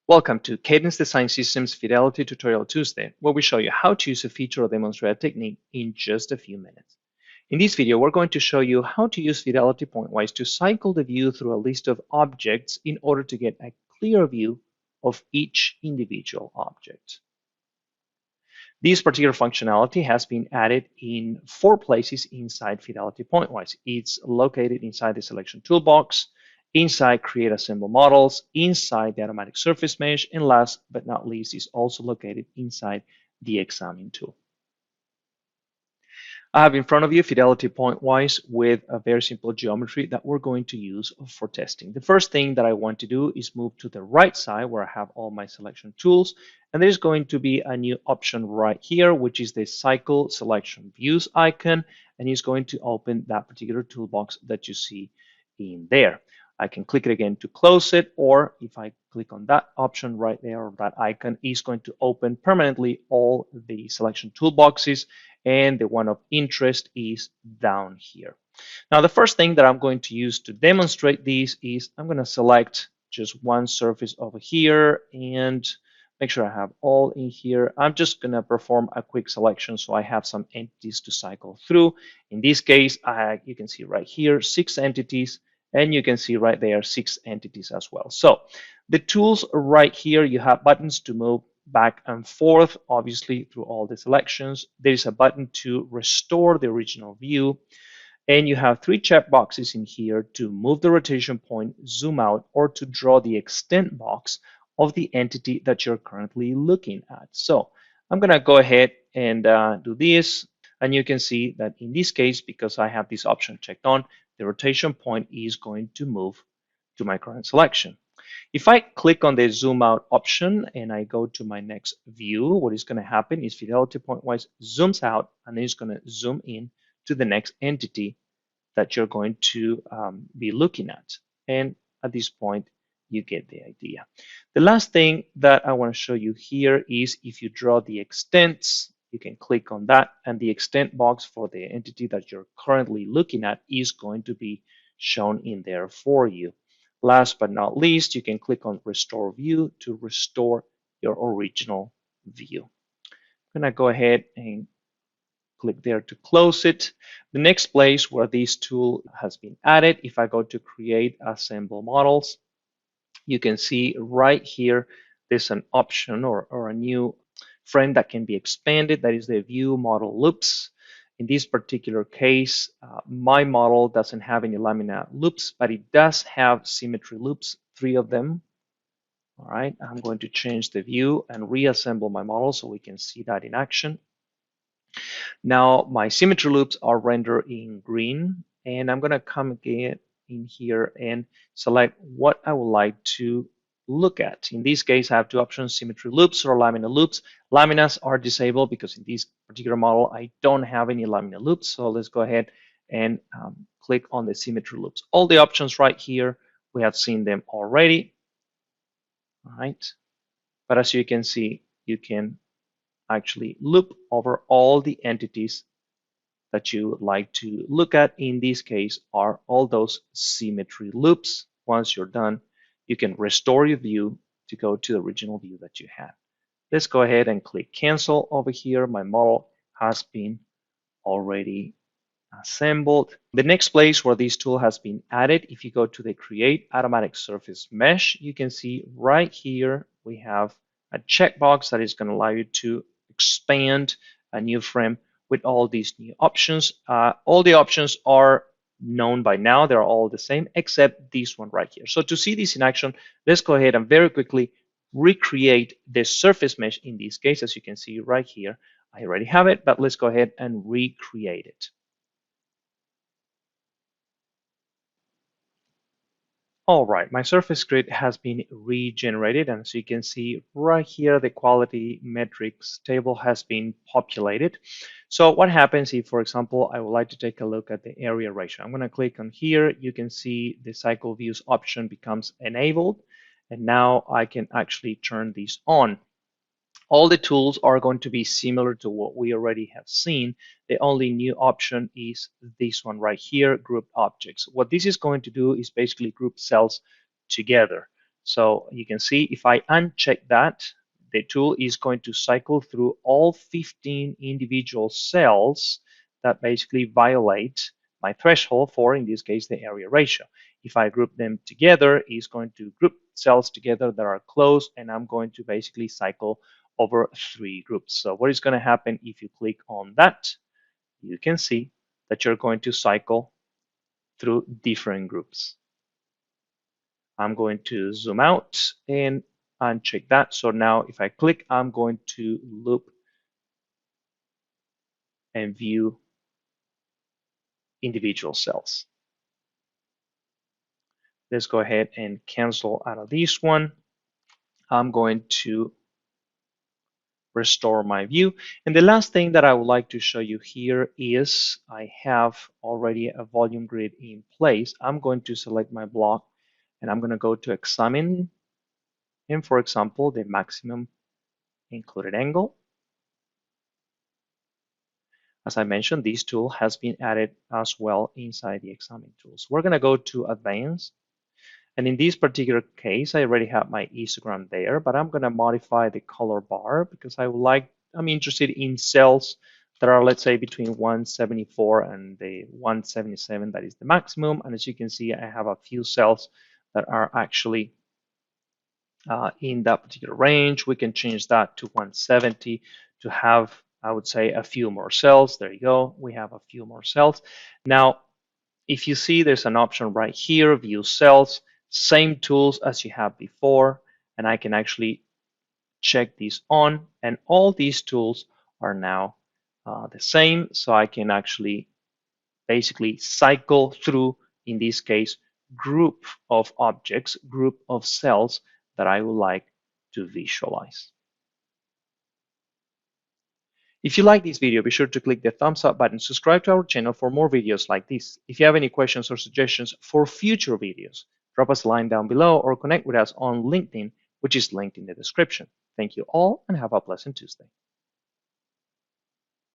Welcome to Cadence Design Systems Fidelity Tutorial Tuesday, where we show you how to use a feature or demonstrate a technique in just a few minutes. In this video, we're going to show you how to use Fidelity Pointwise to cycle the view through a list of objects in order to get a clear view of each individual object. This particular functionality has been added in 4 places inside Fidelity Pointwise. It's located inside the selection toolbox, inside Create Assemble Models, inside the Automatic Surface Mesh, and last but not least is also located inside the Examine tool. I have in front of you Fidelity Pointwise with a very simple geometry that we're going to use for testing. The first thing that I want to do is move to the right side where I have all my selection tools, and there's going to be a new option right here, which is the Cycle Selection Views icon, and it's going to open that particular toolbox that you see in there. I can click it again to close it, or if I click on that option right there, or that icon, is going to open permanently all the selection toolboxes, and the one of interest is down here. Now, the first thing that I'm going to use to demonstrate this is I'm going to select just one surface over here and make sure I have all in here. I'm just going to perform a quick selection so I have some entities to cycle through. In this case, you can see right here 6 entities, and you can see right there 6 entities as well. So the tools right here, you have buttons to move back and forth, obviously through all the selections. There is a button to restore the original view, and you have 3 check boxes in here to move the rotation point, zoom out, or to draw the extent box of the entity that you're currently looking at. So I'm going to go ahead and do this, and you can see that in this case, because I have this option checked on, the rotation point is going to move to my current selection. If I click on the zoom out option and I go to my next view, what is going to happen is Fidelity Pointwise zooms out and then it's going to zoom in to the next entity that you're going to be looking at. And at this point, you get the idea. The last thing that I want to show you here is if you draw the extents, you can click on that, and the extent box for the entity that you're currently looking at is going to be shown in there for you. Last but not least, you can click on Restore View to restore your original view. I'm going to go ahead and click there to close it. The next place where this tool has been added, if I go to Create Assemble Models, you can see right here there's an option or a new frame that can be expanded. That is the View Model Loops. In this particular case, my model doesn't have any lamina loops, but it does have symmetry loops, 3 of them. All right, I'm going to change the view and reassemble my model so we can see that in action. Now, my symmetry loops are rendered in green, and I'm going to come again in here and select what I would like to look at. In this case, I have 2 options, symmetry loops or lamina loops. Laminas are disabled because in this particular model, I don't have any lamina loops. So let's go ahead and click on the symmetry loops. All the options right here, we have seen them already. All right. But as you can see, you can actually loop over all the entities that you would like to look at. In this case, are all those symmetry loops. Once you're done, you can restore your view to go to the original view that you had. Let's go ahead and click cancel over here. My model has been already assembled. The next place where this tool has been added, if you go to the Create Automatic Surface Mesh, you can see right here we have a checkbox that is going to allow you to expand a new frame with all these new options. All the options are known by now. They're all the same except this one right here. So to see this in action, let's go ahead and very quickly recreate the surface mesh. In this case, as you can see right here, I already have it, but let's go ahead and recreate it. All right, my surface grid has been regenerated, and so you can see right here, the quality metrics table has been populated. So what happens if, for example, I would like to take a look at the area ratio? I'm going to click on here. You can see the cycle views option becomes enabled, and now I can actually turn these on. All the tools are going to be similar to what we already have seen. The only new option is this one right here, group objects. What this is going to do is basically group cells together. So you can see if I uncheck that, the tool is going to cycle through all 15 individual cells that basically violate my threshold for, in this case, the area ratio. If I group them together, it's going to group cells together that are close, and I'm going to basically cycle over 3 groups. So what is going to happen if you click on that? You can see that you're going to cycle through different groups. I'm going to zoom out and uncheck that. So now if I click, I'm going to loop and view individual cells. Let's go ahead and cancel out of this one. I'm going to restore my view. And the last thing that I would like to show you here is I have already a volume grid in place. I'm going to select my block and I'm going to go to examine, and for example, the maximum included angle. As I mentioned, this tool has been added as well inside the examine tools. We're going to go to advanced. And in this particular case, I already have my histogram there, but I'm going to modify the color bar because I'm interested in cells that are, let's say, between 174 and the 177, that is the maximum. And as you can see, I have a few cells that are actually in that particular range. We can change that to 170 to have, I would say, a few more cells. There you go. We have a few more cells. Now, if you see, there's an option right here, view cells, same tools as you have before, and I can actually check these on, and all these tools are now the same. So I can actually basically cycle through, in this case, group of objects, group of cells that I would like to visualize. If you like this video, be sure to click the thumbs up button, subscribe to our channel for more videos like this. If you have any questions or suggestions for future videos, drop us a line down below or connect with us on LinkedIn, which is linked in the description. Thank you all and have a pleasant Tuesday.